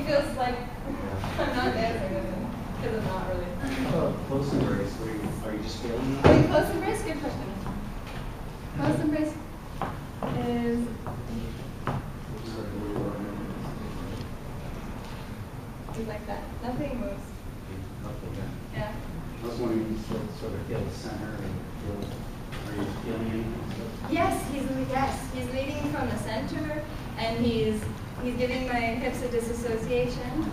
feels like I'm not dancing with him, because I'm not really. Close embrace, are you just feeling it? Oh, close embrace? Good question. Close embrace is... like that. Nothing moves. Yeah. I was wondering if you sort of feel the center and feel, are you feeling anything? Yes, he's leading from the center, and he's giving my hips a disassociation,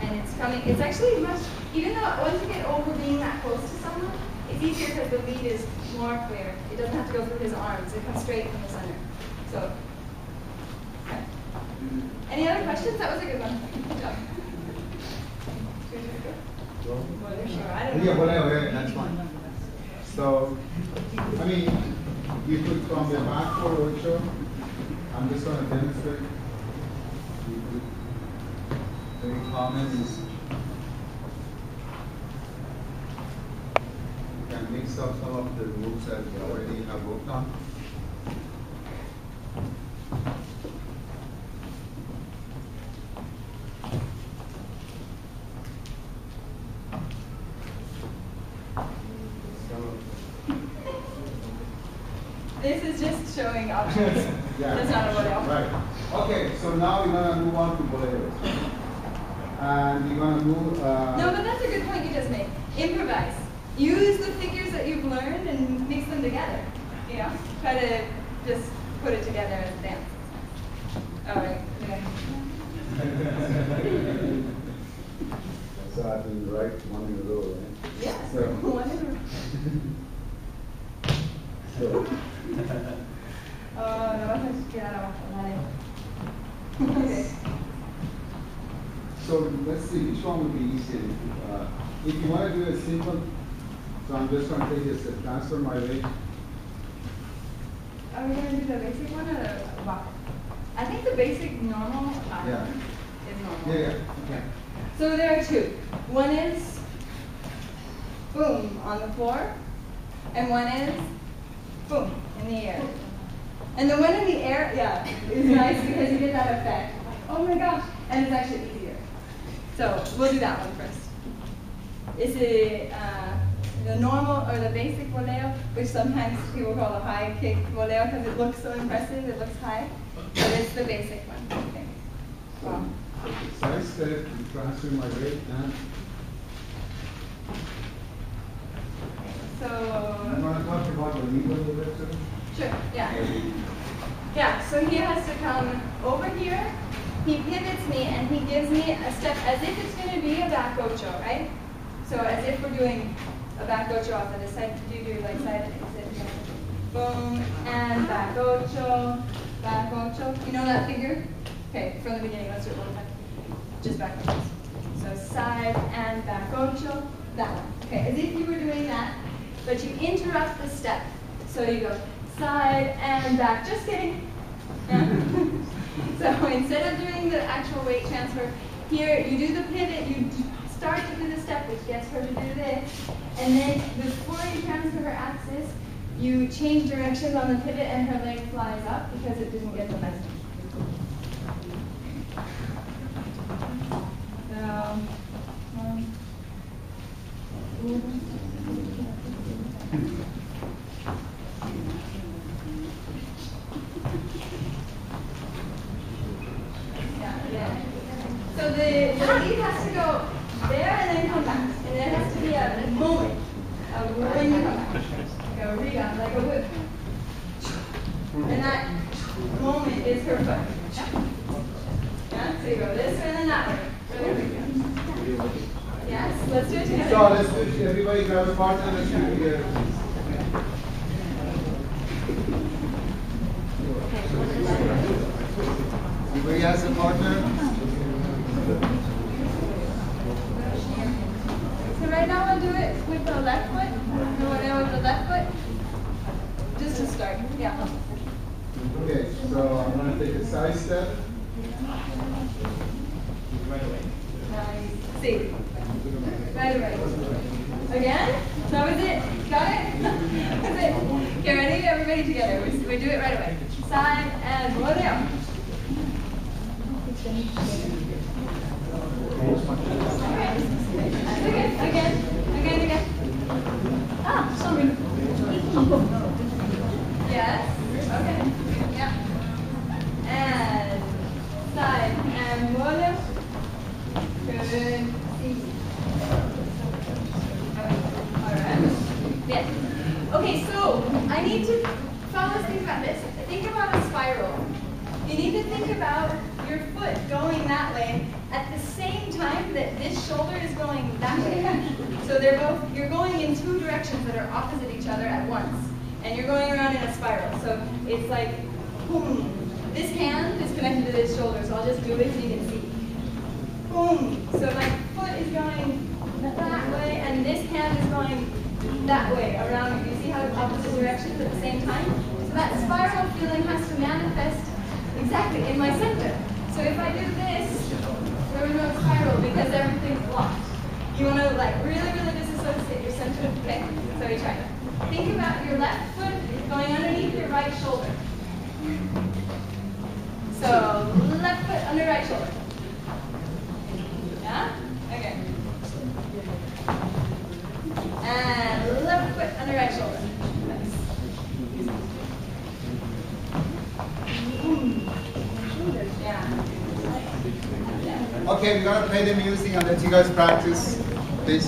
and it's coming. It's actually much, even though once you get over being that close to someone, it's easier because the lead is more clear. It doesn't have to go through his arms. It comes straight from the center. So, okay. Any other questions? That was a good one. Good job. Yeah, whatever, that's fine. So, I mean, you could from the back for Ocho. I'm just going to demonstrate. You could very common is you can mix up some of the moves that we already have worked on. This is just showing options. Yeah. That's not a Boleos. Right. Okay, so now we're going to move on to Boleos. And we're going to move... No, but that's a good point you just made. Improvise. Use the figures that you've learned and mix them together. You know? Try to just put it together as a dance. All right. Yeah. So I've been right one in a row, right? Yeah. So, One in a row. so, Oh, no vas a quedar abajo. Vale. Okay. so let's see, which one would be easier? If you want to do a simple, so I'm just going to take this, transfer my weight. Are we going to do the basic one or the back? I think the basic normal Yeah. is normal. Yeah, okay. So there are two. One is boom on the floor, and one is boom in the air. And the one in the air, yeah, is nice because you get that effect. Oh my gosh, and it's actually easier. So we'll do that one first. Is it the normal or the basic boleo, which sometimes people call a high kick boleo because it looks so impressive, it looks high. But it's the basic one. Okay. Wow. Side step, transfer my weight, and So, you want to talk about the lead a little bit too? sure, yeah. Yeah, so he has to come over here, he pivots me, and he gives me a step as if it's going to be a back ocho, right? So as if we're doing a back ocho off of this side, do you do like side and exit? Boom, and back ocho. You know that figure? Okay, from the beginning, let's do it one time. Just back ocho. So side and back ocho, that one. Okay, as if you were doing that, but you interrupt the step. So you go side and back. Just kidding. Yeah. So instead of doing the actual weight transfer, here you do the pivot, you start to do the step, which gets her to do this, and then before you transfer her axis, you change directions on the pivot and her leg flies up because it didn't get the message. So, yeah. So the lead has to go there and then come back. And there has to be a moment of when you come back. Like a rebound, like a whip. And that moment is her foot. Yeah? So you go this way and then that way. Yes, let's do it together. So let's do it. Everybody grab a partner, let's do it together. Everybody has a partner? So right now we'll do it with the left foot. You want to know with the left foot? Just to start, yeah. Okay, so I'm going to take a side step. Right away. Nice. See. Right away. Again? That was it. Got it? That's it. Okay, ready? Everybody together. We do it right away. Side and Boleo. And Boleos. Good. Alright. Yeah. Okay, so I need to fellas think about this. Think about a spiral. You need to think about your foot going that way at the same time that this shoulder is going that way. So you're going in two directions that are opposite each other at once. And you're going around in a spiral. So it's like, boom. This hand is connected to this shoulder, so I'll just do it so you can see. Boom. So my foot is going that way, and this hand is going that way around. You see how it's opposite directions at the same time? So that spiral feeling has to manifest exactly in my center. So if I do this, there is no spiral because everything's blocked. You want to like really disassociate your center. Okay, so we try that. Think about your left foot going underneath your right shoulder. So left foot under right shoulder. Yeah? Okay. And left foot under right shoulder. Nice. Yeah. Okay, we're gonna play the music and let you guys practice, please.